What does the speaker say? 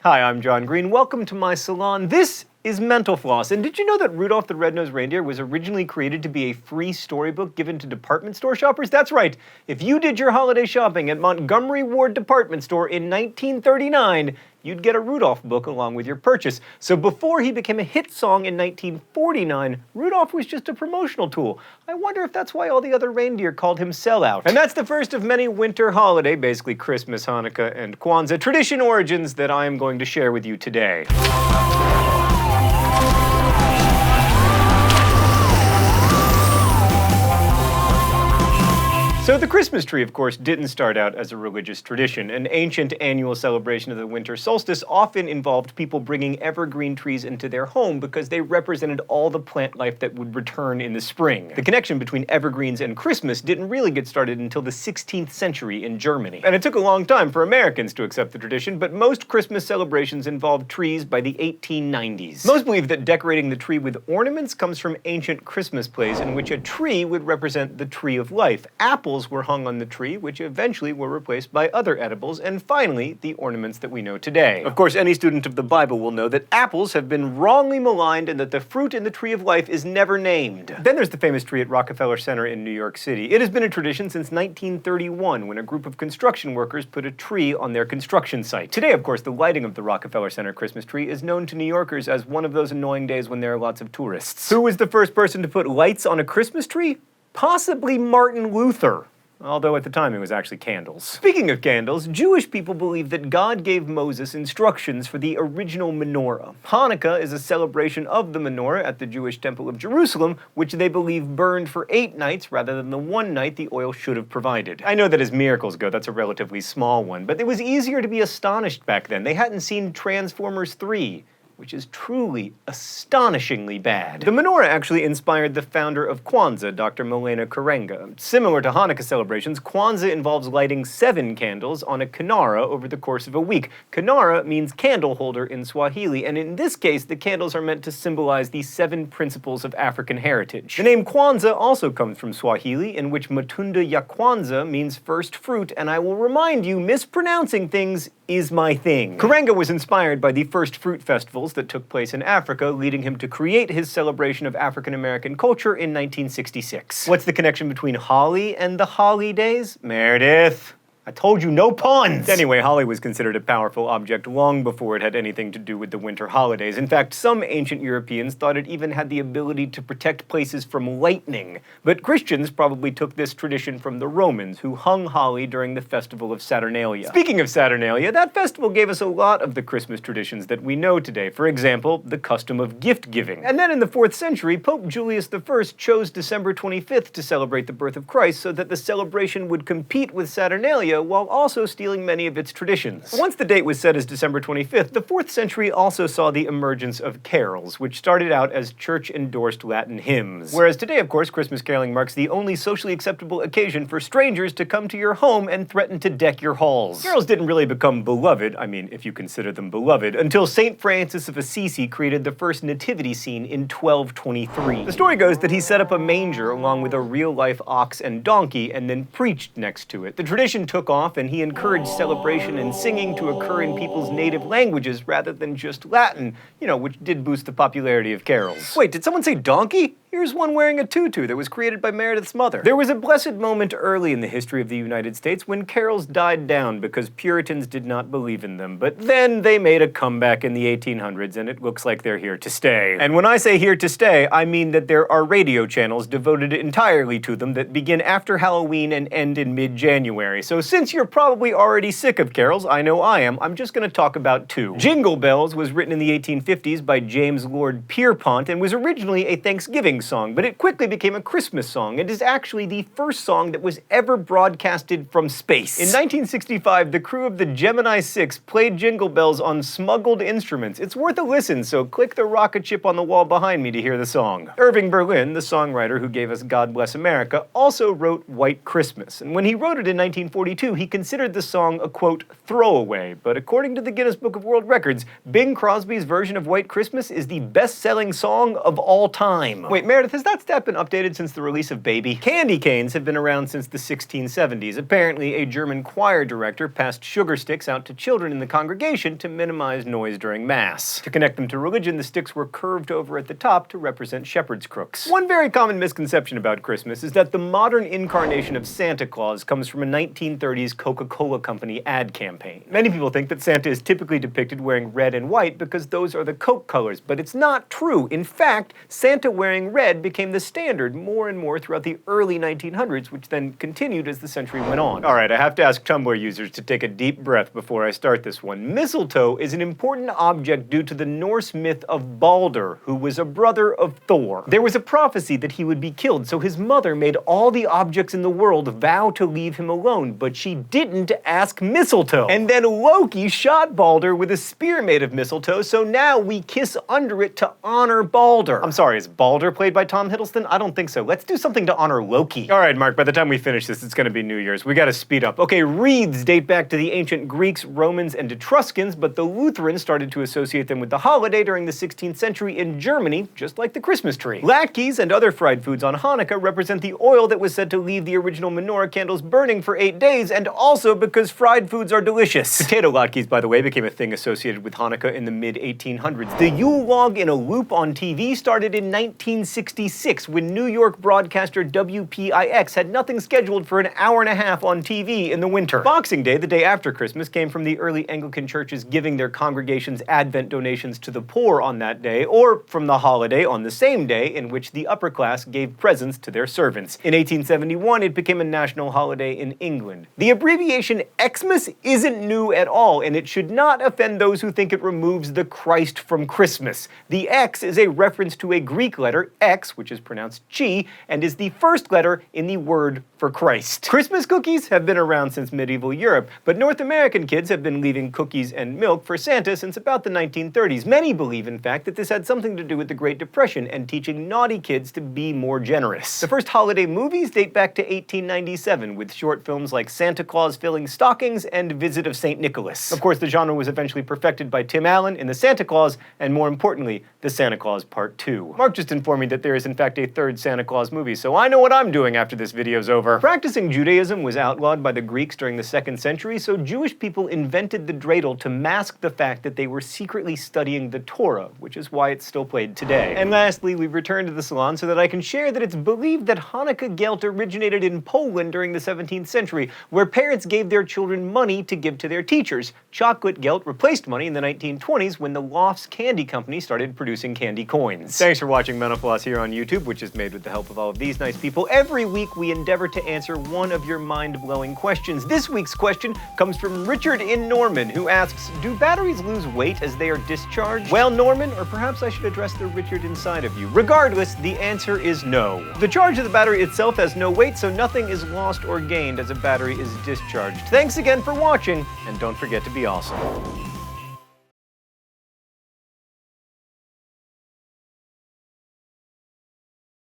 Hi, I'm John Green. Welcome to my salon. This is Mental Floss. And did you know that Rudolph the Red-Nosed Reindeer was originally created to be a free storybook given to department store shoppers? That's right. If you did your holiday shopping at Montgomery Ward Department Store in 1939, you'd get a Rudolph book along with your purchase. So before he became a hit song in 1949, Rudolph was just a promotional tool. I wonder if that's why all the other reindeer called him Sellout. And that's the first of many winter holiday, basically Christmas, Hanukkah, and Kwanzaa, tradition origins that I am going to share with you today. So the Christmas tree, of course, didn't start out as a religious tradition. An ancient annual celebration of the winter solstice often involved people bringing evergreen trees into their home because they represented all the plant life that would return in the spring. The connection between evergreens and Christmas didn't really get started until the 16th century in Germany. And it took a long time for Americans to accept the tradition, but most Christmas celebrations involved trees by the 1890s. Most believe that decorating the tree with ornaments comes from ancient Christmas plays in which a tree would represent the tree of life. Apples were hung on the tree, which eventually were replaced by other edibles, and finally, the ornaments that we know today. Of course, any student of the Bible will know that apples have been wrongly maligned and that the fruit in the tree of life is never named. Then there's the famous tree at Rockefeller Center in New York City. It has been a tradition since 1931, when a group of construction workers put a tree on their construction site. Today, of course, the lighting of the Rockefeller Center Christmas tree is known to New Yorkers as one of those annoying days when there are lots of tourists. Who was the first person to put lights on a Christmas tree? Possibly Martin Luther. Although at the time it was actually candles. Speaking of candles, Jewish people believe that God gave Moses instructions for the original menorah. Hanukkah is a celebration of the menorah at the Jewish Temple of Jerusalem, which they believe burned for 8 nights rather than the 1 night the oil should have provided. I know that as miracles go, that's a relatively small one, but it was easier to be astonished back then. They hadn't seen Transformers 3. Which is truly astonishingly bad. The menorah actually inspired the founder of Kwanzaa, Dr. Milena Karenga. Similar to Hanukkah celebrations, Kwanzaa involves lighting 7 candles on a kinara over the course of a week. Kinara means candle holder in Swahili, and in this case, the candles are meant to symbolize the 7 principles of African heritage. The name Kwanzaa also comes from Swahili, in which matunda ya Kwanzaa means first fruit, and I will remind you, mispronouncing things is my thing. Karenga was inspired by the first fruit festivals that took place in Africa, leading him to create his celebration of African-American culture in 1966. What's the connection between holly and the holidays? Meredith. I told you, no puns! Anyway, holly was considered a powerful object long before it had anything to do with the winter holidays. In fact, some ancient Europeans thought it even had the ability to protect places from lightning. But Christians probably took this tradition from the Romans, who hung holly during the festival of Saturnalia. Speaking of Saturnalia, that festival gave us a lot of the Christmas traditions that we know today. For example, the custom of gift-giving. And then in the 4th century, Pope Julius I chose December 25th to celebrate the birth of Christ so that the celebration would compete with Saturnalia while also stealing many of its traditions. Once the date was set as December 25th, the 4th century also saw the emergence of carols, which started out as church-endorsed Latin hymns. Whereas today, of course, Christmas caroling marks the only socially acceptable occasion for strangers to come to your home and threaten to deck your halls. Carols didn't really become beloved, I mean, if you consider them beloved, until St. Francis of Assisi created the first nativity scene in 1223. The story goes that he set up a manger along with a real-life ox and donkey and then preached next to it. The tradition took off, and he encouraged celebration and singing to occur in people's native languages rather than just Latin, which did boost the popularity of carols. Wait, did someone say donkey? Here's one wearing a tutu that was created by Meredith's mother. There was a blessed moment early in the history of the United States when carols died down because Puritans did not believe in them, but then they made a comeback in the 1800s, and it looks like they're here to stay. And when I say here to stay, I mean that there are radio channels devoted entirely to them that begin after Halloween and end in mid-January. So since you're probably already sick of carols, I know I am, I'm just gonna talk about 2. Jingle Bells was written in the 1850s by James Lord Pierpont and was originally a Thanksgiving song, but it quickly became a Christmas song and is actually the first song that was ever broadcasted from space. In 1965, the crew of the Gemini 6 played Jingle Bells on smuggled instruments. It's worth a listen, so click the rocket ship on the wall behind me to hear the song. Irving Berlin, the songwriter who gave us God Bless America, also wrote White Christmas, and when he wrote it in 1942, he considered the song a, quote, throwaway, but according to the Guinness Book of World Records, Bing Crosby's version of White Christmas is the best-selling song of all time. Wait, Meredith, has that stat been updated since the release of Baby? Candy canes have been around since the 1670s. Apparently, a German choir director passed sugar sticks out to children in the congregation to minimize noise during Mass. To connect them to religion, the sticks were curved over at the top to represent shepherd's crooks. One very common misconception about Christmas is that the modern incarnation of Santa Claus comes from a 1930s Coca-Cola Company ad campaign. Many people think that Santa is typically depicted wearing red and white because those are the Coke colors, but it's not true. In fact, Santa wearing red became the standard more and more throughout the early 1900s, which then continued as the century went on. All right, I have to ask Tumblr users to take a deep breath before I start this one. Mistletoe is an important object due to the Norse myth of Balder, who was a brother of Thor. There was a prophecy that he would be killed, so his mother made all the objects in the world vow to leave him alone, but she didn't ask mistletoe. And then Loki shot Balder with a spear made of mistletoe, so now we kiss under it to honor Balder. I'm sorry, is Balder played by Tom Hiddleston? I don't think so. Let's do something to honor Loki. All right, Mark, by the time we finish this, it's gonna be New Year's. We gotta speed up. Okay, wreaths date back to the ancient Greeks, Romans, and Etruscans, but the Lutherans started to associate them with the holiday during the 16th century in Germany, just like the Christmas tree. Latkes and other fried foods on Hanukkah represent the oil that was said to leave the original menorah candles burning for 8 days, and also because fried foods are delicious. Potato latkes, by the way, became a thing associated with Hanukkah in the mid-1800s. The Yule log in a loop on TV started in 1966 when New York broadcaster WPIX had nothing scheduled for an hour and a half on TV in the winter. Boxing Day, the day after Christmas, came from the early Anglican churches giving their congregations Advent donations to the poor on that day, or from the holiday on the same day in which the upper class gave presents to their servants. In 1871, it became a national holiday in England. The abbreviation Xmas isn't new at all, and it should not offend those who think it removes the Christ from Christmas. The X is a reference to a Greek letter, X, which is pronounced chi, and is the first letter in the word for Christ. Christmas cookies have been around since medieval Europe, but North American kids have been leaving cookies and milk for Santa since about the 1930s. Many believe, in fact, that this had something to do with the Great Depression and teaching naughty kids to be more generous. The first holiday movies date back to 1897, with short films like Santa Claus Filling Stockings and Visit of St. Nicholas. Of course, the genre was eventually perfected by Tim Allen in The Santa Claus, and more importantly, The Santa Claus Part 2. Mark just informed me that there is in fact a third Santa Claus movie, so I know what I'm doing after this video's over. Practicing Judaism was outlawed by the Greeks during the 2nd century, so Jewish people invented the dreidel to mask the fact that they were secretly studying the Torah, which is why it's still played today. And lastly, we return to the salon so that I can share that it's believed that Hanukkah gelt originated in Poland during the 17th century, where parents gave their children money to give to their teachers. Chocolate gelt replaced money in the 1920s when the Lofts Candy Company started producing candy coins. Thanks for watching Mental Floss here on YouTube, which is made with the help of all of these nice people. Every week we endeavor to answer one of your mind-blowing questions. This week's question comes from Richard in Norman, who asks, do batteries lose weight as they are discharged? Well, Norman, or perhaps I should address the Richard inside of you. Regardless, the answer is no. The charge of the battery itself has no weight, so nothing is lost or gained as a battery is discharged. Thanks again for watching, and don't forget to be awesome.